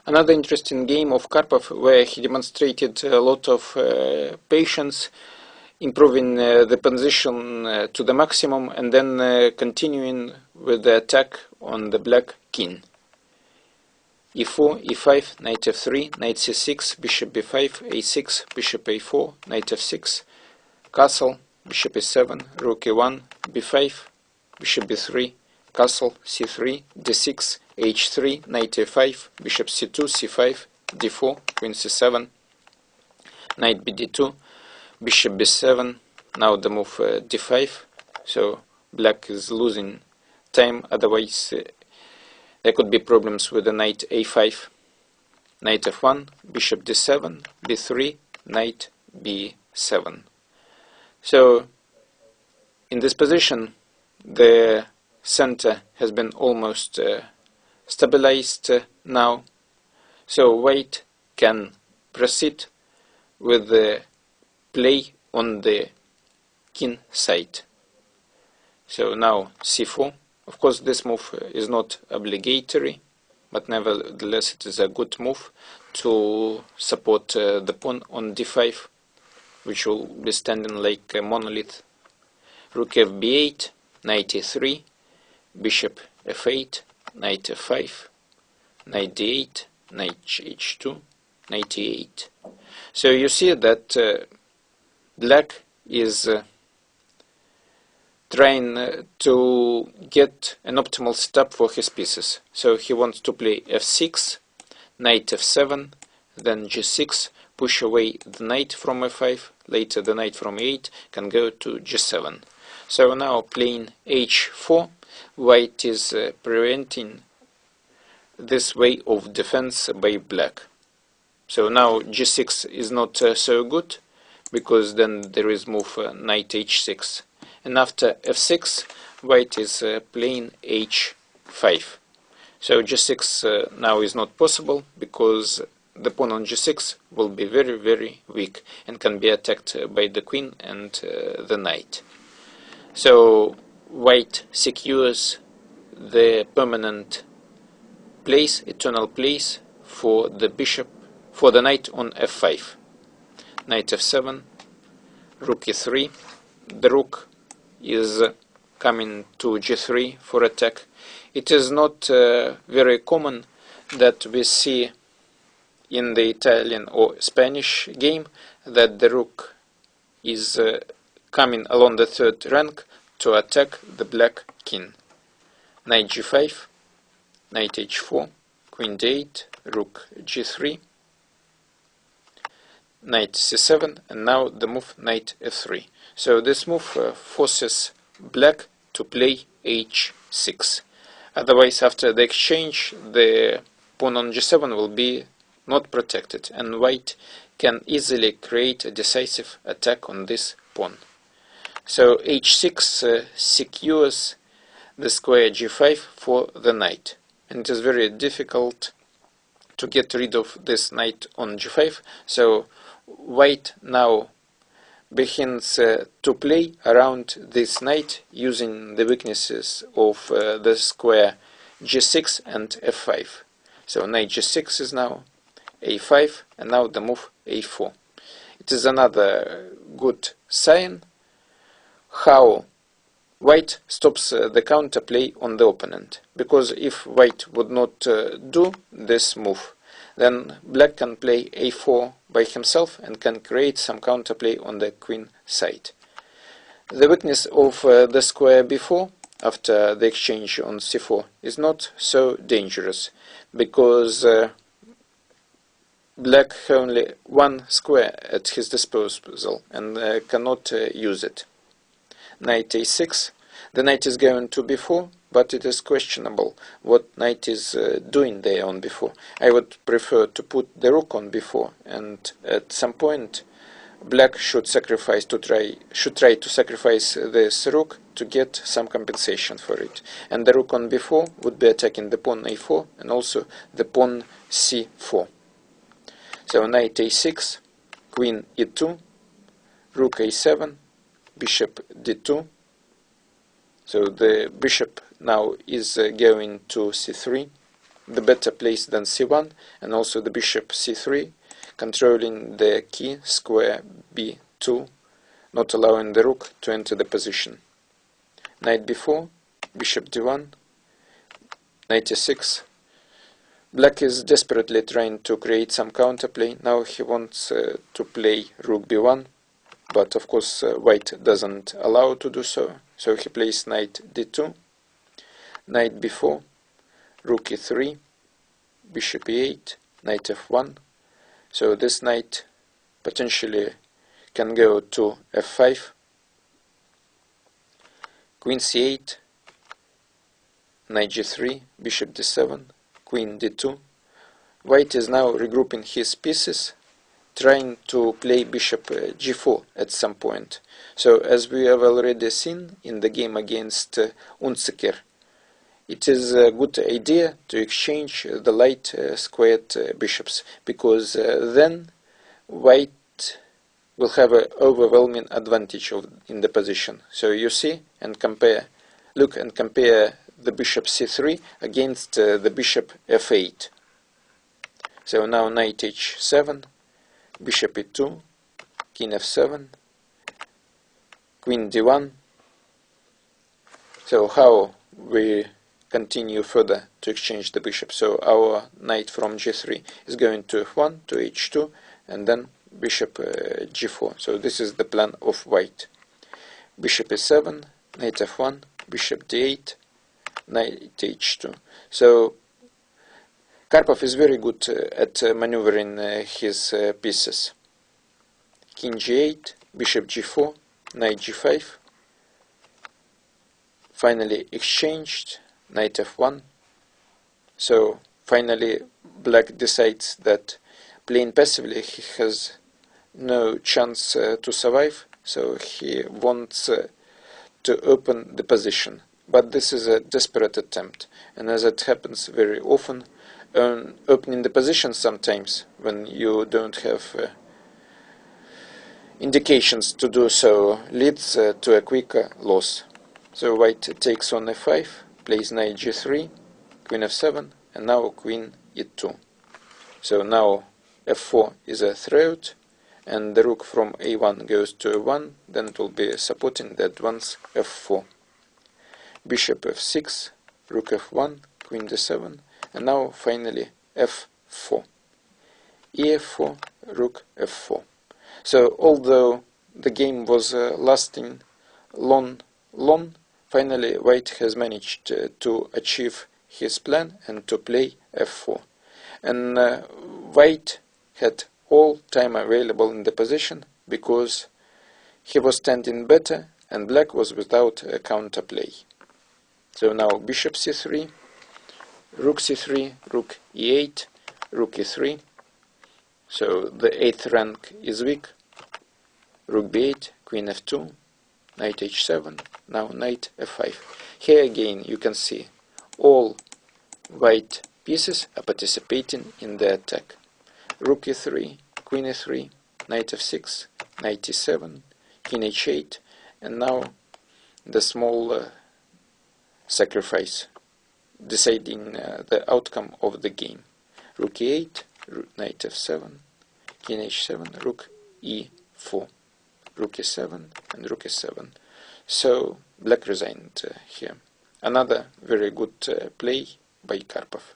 Another interesting game of Karpov where he demonstrated a lot of patience, improving the position to the maximum and then continuing with the attack on the black king. e4, e5, knight f3, knight c6, bishop b5, a6, bishop a4, knight f6, castle, bishop e7, rook e1, b5, bishop b3, castle, c3, d6, h3, knight a5, bishop c2, c5, d4, queen c7, knight bd2, bishop b7, now the move d5, so black is losing time, otherwise there could be problems with the knight a5, knight f1, bishop d7, b3, knight b7. So in this position the center has been almost stabilized now, so white can proceed with the play on the king side. So now c4. Of course this move is not obligatory, but nevertheless it is a good move to support the pawn on d5, which will be standing like a monolith. Rook fb8, knight e3, bishop f8, knight f5, knight d8, knight h2, knight e8. So you see that black is trying to get an optimal setup for his pieces. So he wants to play f6, knight f7, then g6, push away the knight from f5, later the knight from e8 can go to g7. So now playing h4, white is preventing this way of defense by black. So now g6 is not so good, because then there is move knight h6. And after f6, white is playing h5. So g6 now is not possible, because the pawn on g6 will be very, very weak and can be attacked by the queen and the knight. So white secures the permanent place, eternal place for the bishop, for the knight on f5. Knight f7, rook e3, the rook is coming to g3 for attack. It is not very common that we see in the Italian or Spanish game that the rook is coming along the third rank to attack the black king. Knight g5, knight h4, queen d8, rook g3, knight c7, and now the move knight f3. So this move forces black to play h6. Otherwise, after the exchange, the pawn on g7 will be not protected, and white can easily create a decisive attack on this pawn. So h6 secures the square g5 for the knight, and it is very difficult to get rid of this knight on g5. So white now begins to play around this knight using the weaknesses of the square g6 and f5. So knight g6 is now a5, and now the move a4. It is another good sign how white stops the counterplay on the opponent, because if white would not do this move, then black can play a4 by himself and can create some counterplay on the queen side. The weakness of the square b4 after the exchange on c4 is not so dangerous, because black has only one square at his disposal and cannot use it. Knight a6, the knight is going to b4, but it is questionable what knight is doing there on b4. I would prefer to put the rook on b4, and at some point black should try to sacrifice this rook to get some compensation for it. And the rook on b4 would be attacking the pawn a4 and also the pawn c4. So knight a6, queen e2, rook a7, bishop d2. So the bishop now is going to c3, the better place than c1, and also the bishop c3, controlling the key square b2, not allowing the rook to enter the position. Knight b4, bishop d1, knight e6. Black is desperately trying to create some counterplay. Now he wants to play rook b1, but of course white doesn't allow to do so. So he plays knight d2, knight b4, rook e3, bishop e8, knight f1. So this knight potentially can go to f5, queen c8, knight g3, bishop d7, queen d2. White is now regrouping his pieces, trying to play bishop g4 at some point. So as we have already seen in the game against Unziker, it is a good idea to exchange the light squared bishops, because then white will have an overwhelming advantage in the position. So you see and compare, look and compare the bishop c3 against the bishop f8. So now knight h7, bishop e2, king f7, queen d1. So how we continue further to exchange the bishop? So our knight from g3 is going to f1, to h2, and then bishop g4. So this is the plan of white. Bishop e7, knight f1, bishop d8, knight h2. So Karpov is very good at maneuvering his pieces. King g8, bishop g4, knight g5. Finally exchanged, knight f1. So finally black decides that playing passively he has no chance to survive, so he wants to open the position. But this is a desperate attempt, and as it happens very often, opening the position sometimes when you don't have indications to do so leads to a quick loss. So white takes on f5, plays knight g3, queen f7, and now queen e2. So now f4 is a threat, and the rook from a1 goes to a1, then it will be supporting the advance f4. Bishop f6, rook f1, queen d7, and now finally f4. e4, rook f4. So although the game was lasting long, finally white has managed to achieve his plan and to play f4. And white had all time available in the position because he was standing better and black was without a counterplay. So now bishop c3, rook c3, rook e8, rook e3. So the 8th rank is weak. Rook b8, queen f2, knight h7, now knight f5. Here again you can see all white pieces are participating in the attack. Rook e3, queen e3, knight f6, knight e7, king h8, and now the small sacrifice deciding the outcome of the game. Rook e8, knight f7, king h7, rook e4, rook e7, and rook e7. So black resigned here. Another very good play by Karpov.